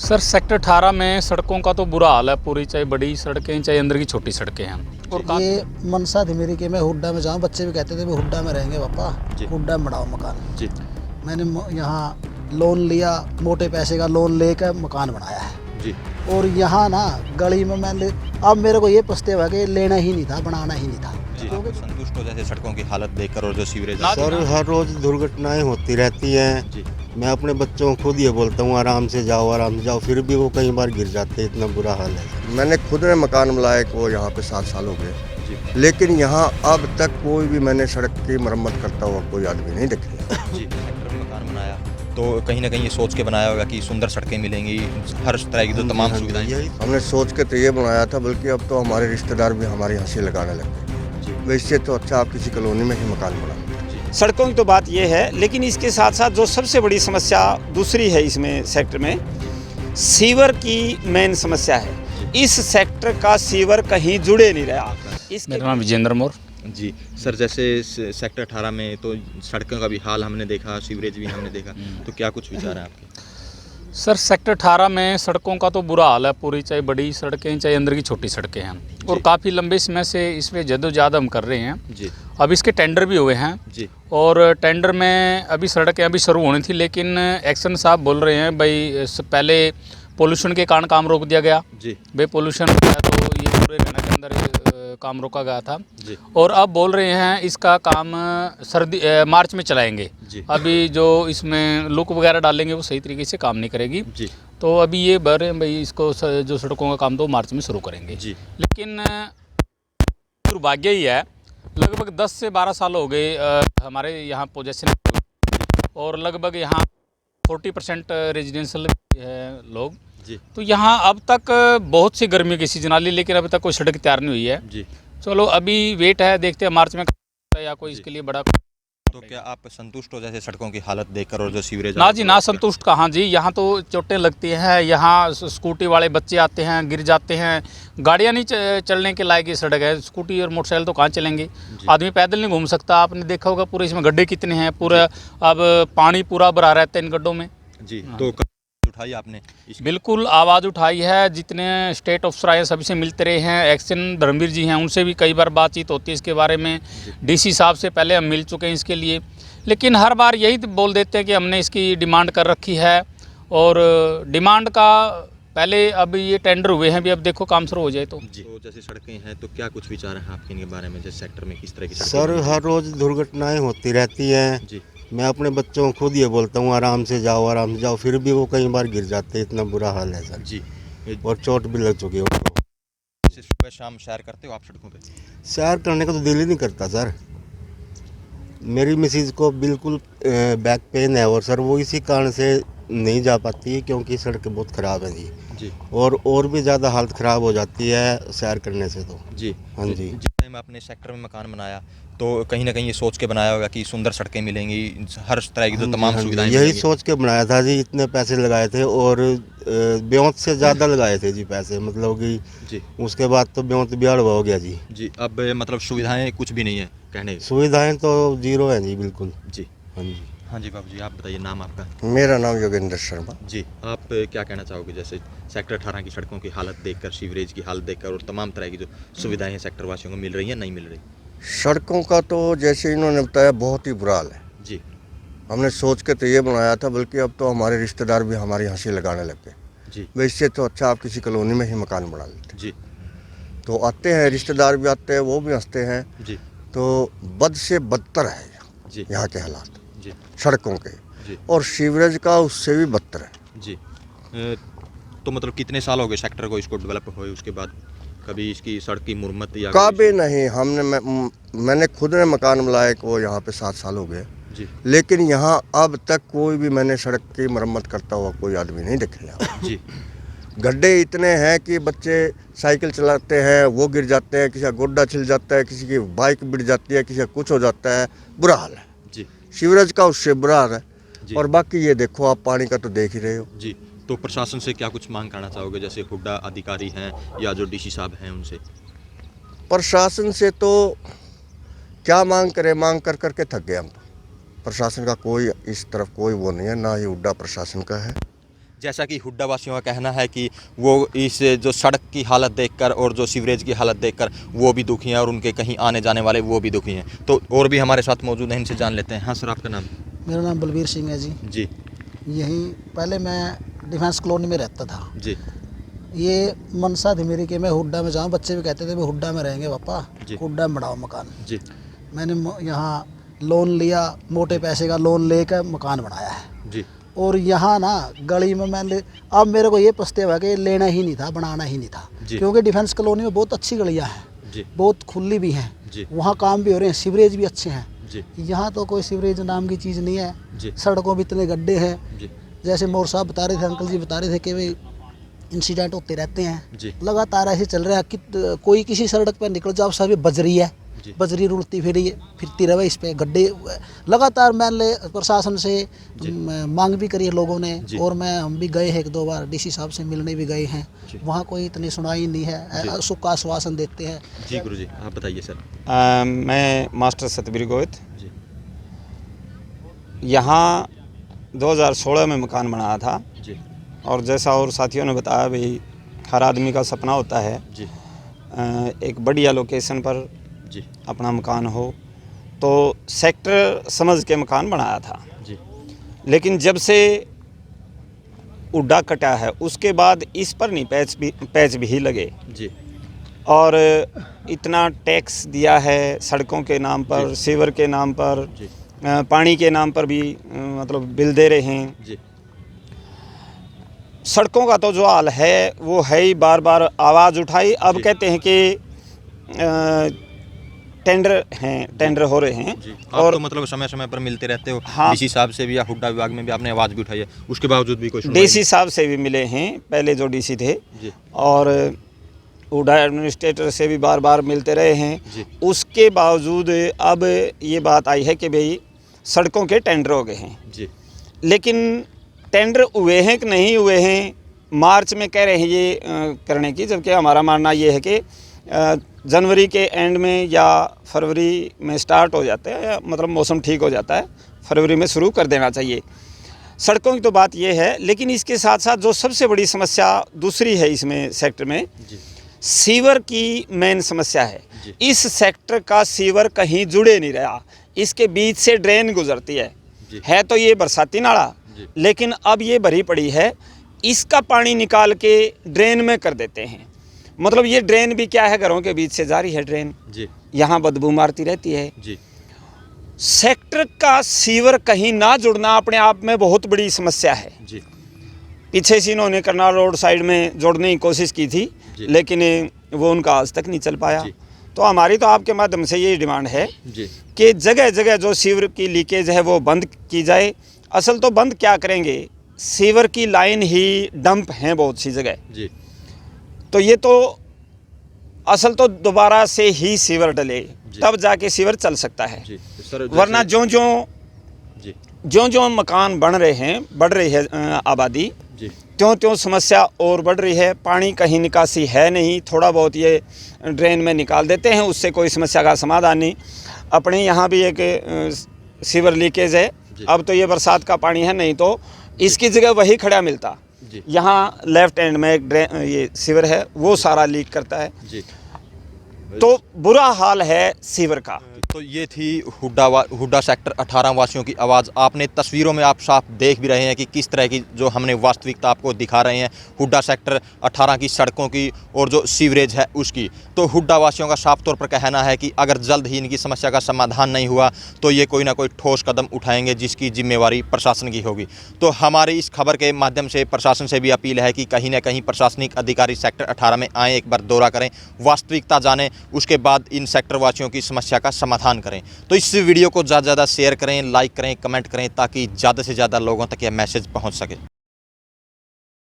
Sir sector 18 में सड़कों का तो बुरा हाल है पूरी, चाहे बड़ी सड़कें चाहे अंदर की छोटी सड़कें हैं। और ये मनसा थी मेरी कि मैं हुड्डा में जाऊँ। बच्चे भी कहते थे भी हुड्डा में रहेंगे पापा, हुड्डा में बनाओ मकान जी मैंने यहाँ लोन लिया, मोटे पैसे का लोन लेकर मकान बनाया है जी। और यहाँ ना गली में मैंने अब मेरे को ये पछतावा है कि लेना ही नहीं था, बनाना ही नहीं था। आप संतुष्ट हो जैसे सड़कों की हालत देखकर और जो सीवरेज? सर हर रोज दुर्घटनाएं होती रहती हैं जी। मैं अपने बच्चों को खुद ये बोलता हूँ आराम से जाओ, फिर भी वो कई बार गिर जाते हैं, इतना बुरा हाल है। मैंने खुद ने मकान बनाया को यहाँ पे 7 साल हो गए, लेकिन यहाँ अब तक कोई भी मैंने सड़क की मरम्मत करता हुआ कोई आदमी नहीं देखा। जी, सेक्टर में मकान बनाया तो कहीं ना कहीं ये सोच के बनाया होगा कि सुंदर सड़कें मिलेंगी, हर तरह की जो तमाम सुविधाएं। हमने सोच के तो ये बनाया था, बल्कि अब तो हमारे रिश्तेदार भी हमारी हंसी लगाने लगे। वैसे तो अच्छा आप किसी कॉलोनी में ही मकान बना। सड़कों की तो बात ये है, लेकिन इसके साथ साथ जो सबसे बड़ी समस्या दूसरी है इसमें सेक्टर में, सीवर की मेन समस्या है। इस सेक्टर का सीवर कहीं जुड़े नहीं रहा। मेरा नाम विजेंद्र मोर। जी सर, जैसे सेक्टर 18 में तो सड़कों का भी हाल हमने देखा, सीवरेज भी हमने देखा, तो क्या कुछ विचार है आपके? सर सेक्टर 18 में सड़कों का तो बुरा हाल है पूरी, चाहे बड़ी सड़कें चाहे अंदर की छोटी सड़कें हैं। और काफ़ी लंबे समय से इसमें जद्दोजहद हम कर रहे हैं जी। अब इसके टेंडर भी हुए हैं जी। और टेंडर में अभी सड़कें अभी शुरू होनी थी, लेकिन एक्शन साहब बोल रहे हैं भाई पहले पोल्यूशन के कारण काम रोक दिया गया जी। भाई पोल्यूशन हो गया तो ये पूरे घंटे के अंदर काम रोका गया था जी। और अब बोल रहे हैं इसका काम मार्च में चलाएंगे। अभी जो इसमें लुक वगैरह डालेंगे वो सही तरीके से काम नहीं करेगी जी। तो अभी ये बढ़ रहे हैं भाई इसको जो सड़कों का काम तो मार्च में शुरू करेंगे जी। लेकिन दुर्भाग्य ही है, लगभग 10 से 12 साल हो गए हमारे यहाँ पोजेशन और लगभग यहाँ 40% रेजिडेंशियल है लोग जी। तो यहाँ अब तक बहुत सी गर्मी की सीजन आ ली, लेकिन अभी तक कोई सड़क तैयार नहीं हुई है जी। चलो अभी वेट है, देखते हैं मार्च में या कोई इसके लिए बड़ा। तो क्या आप संतुष्ट हो जैसे सड़कों की हालत देखकर और जो सीवरेज? ना जी ना संतुष्ट कहाँ जी, यहाँ तो चोटें लगती हैं, यहाँ स्कूटी वाले बच्चे आते हैं गिर जाते हैं, गाड़ियाँ नहीं चलने के लायक ये सड़क है, स्कूटी और मोटरसाइकिल तो कहाँ चलेंगे, आदमी पैदल नहीं घूम सकता। आपने देखा होगा पूरे इसमें गड्ढे कितने हैं, पूरा अब पानी पूरा भरा रहता है इन गड्ढों में। जी। तो उठाई आपने? बिल्कुल आवाज़ उठाई है, जितने स्टेट अफसर आए सभी से मिलते रहे हैं, एक्शन धर्मवीर जी हैं उनसे भी कई बार बातचीत होती है इसके बारे में, डीसी साहब से पहले हम मिल चुके हैं इसके लिए, लेकिन हर बार यही बोल देते हैं कि हमने इसकी डिमांड कर रखी है और डिमांड का पहले अब ये टेंडर हुए हैं भी, अब देखो काम शुरू हो जाए तो। तो जैसे सड़कें हैं तो क्या कुछ विचार हैं आपके इनके बारे में, जैसे सेक्टर में किस तरह की सर हर रोज दुर्घटनाएं होती रहती हैं जी। मैं अपने बच्चों को खुद ये बोलता हूँ आराम से जाओ, फिर भी वो कई बार गिर जाते हैं, इतना बुरा हाल है सर जी। और चोट भी लग चुकी है उनको। जैसे सुबह शाम सैर करते हो आप सड़कों पे? सैर करने का तो दिल ही नहीं करता सर, मेरी मिसेज को बिल्कुल बैक पेन है और सर वो इसी कारण से नहीं जा पाती है क्योंकि सड़कें बहुत ख़राब हैं जी। और भी ज़्यादा हालत ख़राब हो जाती है सैर करने से तो। जी। हाँ जी। जिस टाइम आपने सेक्टर में मकान बनाया तो कहीं ना कहीं ये सोच के बनाया होगा कि सुंदर सड़कें मिलेंगी, हर तरह की जो तमाम सुविधाएं यही सोच के बनाया था जी, इतने पैसे लगाए थे और ब्योंत से ज़्यादा लगाए थे जी पैसे, मतलब कि जी। उसके बाद तो ब्योंत बिहाड़ हो गया जी। जी। अब मतलब सुविधाएं कुछ भी नहीं है कहने? सुविधाएं तो जीरो है जी बिल्कुल। जी। हाँ जी। हाँ जी बाबू जी, आप बताइए नाम आपका? मेरा नाम योगेंद्र शर्मा। जी। आप क्या कहना चाहोगे जैसे सेक्टर 18 की सड़कों की हालत देखकर, सीवरेज की हालत देखकर और तमाम तरह की जो सुविधाएं हैं सेक्टर वासियों को मिल रही है नहीं मिल रही? सड़कों का तो जैसे इन्होंने बताया बहुत ही बुरा हाल है जी। हमने सोच के तो ये बनाया था, बल्कि अब तो हमारे रिश्तेदार भी हमारी हंसी लगाने लगे। जी। वैसे तो अच्छा आप किसी कॉलोनी में ही मकान बना लेते। जी। तो आते हैं रिश्तेदार भी आते हैं, वो भी हंसते हैं। जी। तो बद से बदतर है जी। यहाँ के हालात जी। सड़कों के जी। और सीवरेज का उससे भी बदतर है जी। तो मतलब कितने साल हो गए सेक्टर को इसको डेवलप हुए, उसके बाद कभी इसकी सड़क की मुरम्मत या काबे नहीं? मैंने खुद ने मकान बनाया को यहाँ पे 7 साल हो गए जी। लेकिन यहाँ अब तक कोई भी मैंने सड़क की मरम्मत करता हुआ कोई आदमी नहीं देखा जी। गड्ढे इतने हैं कि बच्चे साइकिल चलाते हैं वो गिर जाते हैं, किसी का गोड्डा छिल जाता है, किसी की बाइक बिड़ जाती है, किसी का कुछ हो जाता है, बुरा हाल है जी। सीवरेज का उससे बुरा हाल है। जी। और बाकी ये देखो आप पानी का तो देख ही रहे हो जी। तो प्रशासन से क्या कुछ मांग करना चाहोगे, जैसे हुड्डा अधिकारी हैं या जो डीसी साहब हैं उनसे? प्रशासन से तो क्या मांग करें, मांग कर करके थक गए हम तो। प्रशासन का कोई इस तरफ कोई वो नहीं है, ना ही हुड्डा प्रशासन का है। जैसा कि हुड्डा वासियों का कहना है कि वो इस जो सड़क की हालत देखकर और जो सीवरेज की हालत देखकर वो भी दुखी हैं और उनके कहीं आने जाने वाले वो भी दुखी हैं। तो और भी हमारे साथ मौजूद हैं, इनसे जान लेते हैं। हाँ सर, आपका नाम? मेरा नाम बलबीर सिंह है जी। जी यहीं पहले मैं डिफेंस कॉलोनी में रहता था। जी ये मनसा थी मेरी कि मैं हुड्डा में जाऊँ। बच्चे भी कहते थे भी हुड्डा में रहेंगे पापा, जी। हुड्डा में बनाओ मकान। जी मैंने यहाँ लोन लिया, मोटे पैसे का लोन लेकर मकान बनाया है। जी और यहाँ ना गली में मैंने, अब मेरे को ये पछतावा है कि लेना ही नहीं था, बनाना ही नहीं था। जी। क्योंकि डिफेंस कॉलोनी में बहुत अच्छी गलियाँ हैं, जी बहुत खुली भी हैं, जी वहाँ काम भी हो रहे हैं, सीवरेज भी अच्छे हैं। जी यहाँ तो कोई सीवरेज नाम की चीज़ नहीं है। जी सड़कों में इतने गड्ढे हैं। जी जैसे मोर साहब बता रहे थे, अंकल जी बता रहे थे कि भाई इंसिडेंट होते रहते हैं, जी लगातार ऐसे चल रहा है कि कोई किसी सड़क पर निकल जाओ, सभी बजरी है, जी। बजरी रुलती फिरती रहे, इस पे गड्ढे लगातार। मैंने प्रशासन से मांग भी करी है लोगों ने, जी। और हम भी गए हैं 1-2 बार, डीसी साहब से मिलने भी गए हैं। जी। वहाँ कोई इतनी सुनाई नहीं है, सुख आश्वासन देते हैं। जी गुरु जी, आप बताइए सर। मैं मास्टर सतबीर गोवित, जी यहाँ 2016 में मकान बनाया था। जी और जैसा और साथियों ने बताया भाई, हर आदमी का सपना होता है जी एक बढ़िया लोकेशन पर जी अपना मकान हो, तो सेक्टर समझ के मकान बनाया था। जी लेकिन जब से उड्डा कटा है उसके बाद इस पर नहीं पैच भी लगे, जी और इतना टैक्स दिया है सड़कों के नाम पर, सीवर के नाम पर, जी पानी के नाम पर भी मतलब बिल दे रहे हैं। जी सड़कों का तो जो हाल है वो है ही, बार बार आवाज़ उठाई। अब जी। कहते हैं कि टेंडर हो रहे हैं। जी आप और तो मतलब समय समय पर मिलते रहते हो। हाँ। डीसी साहब से भी या हुड्डा विभाग में भी आपने आवाज़ भी उठाई है, उसके बावजूद भी कोई सुनवाई डीसी साहब से भी मिले हैं, पहले जो डीसी थे, जी और हुड्डा एडमिनिस्ट्रेटर से भी बार बार मिलते रहे हैं। जी उसके बावजूद अब ये बात आई है कि भाई सड़कों के टेंडर हो गए हैं। जी लेकिन टेंडर हुए हैं कि नहीं हुए हैं, मार्च में कह रहे हैं ये करने की, जबकि हमारा मानना ये है कि जनवरी के एंड में या फरवरी में स्टार्ट हो जाते हैं, या मतलब मौसम ठीक हो जाता है, फरवरी में शुरू कर देना चाहिए। सड़कों की तो बात ये है, लेकिन इसके साथ साथ जो सबसे बड़ी समस्या दूसरी है इसमें सेक्टर में, जी सीवर की मेन समस्या है। जी। इस सेक्टर का सीवर कहीं जुड़े नहीं रहा, इसके बीच से ड्रेन गुजरती जी। है तो ये बरसाती नाला, जी। लेकिन अब ये भरी पड़ी है, इसका पानी निकाल के ड्रेन में कर देते हैं। मतलब ये ड्रेन भी क्या है, घरों के बीच से जारी है ड्रेन, जी यहाँ बदबू मारती रहती है। जी सेक्टर का सीवर कहीं ना जुड़ना अपने आप में बहुत बड़ी समस्या है। जी पीछे से इन्होंने करनाल रोड साइड में जोड़ने की कोशिश की थी, जी। लेकिन वो उनका आज तक नहीं चल पाया। जी। तो हमारी तो आपके माध्यम से ये डिमांड है जी कि जगह जगह जो सीवर की लीकेज है वो बंद की जाए। असल तो बंद क्या करेंगे, सीवर की लाइन ही डंप हैं बहुत सी जगह, जी तो ये तो असल तो दोबारा से ही सीवर डले, तब जाके सीवर चल सकता है। जी सर, वरना जी ज्यों मकान बन रहे हैं, बढ़ रही है आबादी, जी त्यों समस्या और बढ़ रही है। पानी कहीं निकासी है नहीं, थोड़ा बहुत ये ड्रेन में निकाल देते हैं, उससे कोई समस्या का समाधान नहीं। अपने यहाँ भी एक सीवर लीकेज है, अब तो ये बरसात का पानी है, नहीं तो इसकी जगह वही खड़ा मिलता। जी यहाँ लेफ्ट एंड में एक ये सीवर है, वो सारा लीक करता है, जी तो बुरा हाल है सीवर का। तो ये थी हुड्डा सेक्टर 18 वासियों की आवाज़। आपने तस्वीरों में आप साफ देख भी रहे हैं कि किस तरह की जो हमने वास्तविकता आपको दिखा रहे हैं हुड्डा सेक्टर 18 की सड़कों की और जो सीवरेज है उसकी। तो हुड्डा वासियों का साफ तौर पर कहना है कि अगर जल्द ही इनकी समस्या का समाधान नहीं हुआ तो ये कोई ना कोई ठोस कदम उठाएंगे, जिसकी जिम्मेवारी प्रशासन की होगी। तो हमारी इस खबर के माध्यम से प्रशासन से भी अपील है कि कहीं ना कहीं प्रशासनिक अधिकारी सेक्टर 18 में आएँ, एक बार दौरा करें, वास्तविकता जानें, उसके बाद इन सेक्टर वासियों की समस्या का समाधान करें। तो इस वीडियो को ज़्यादा से ज़्यादा शेयर करें, लाइक करें, कमेंट करें, ताकि ज़्यादा से ज़्यादा लोगों तक यह मैसेज पहुंच सके।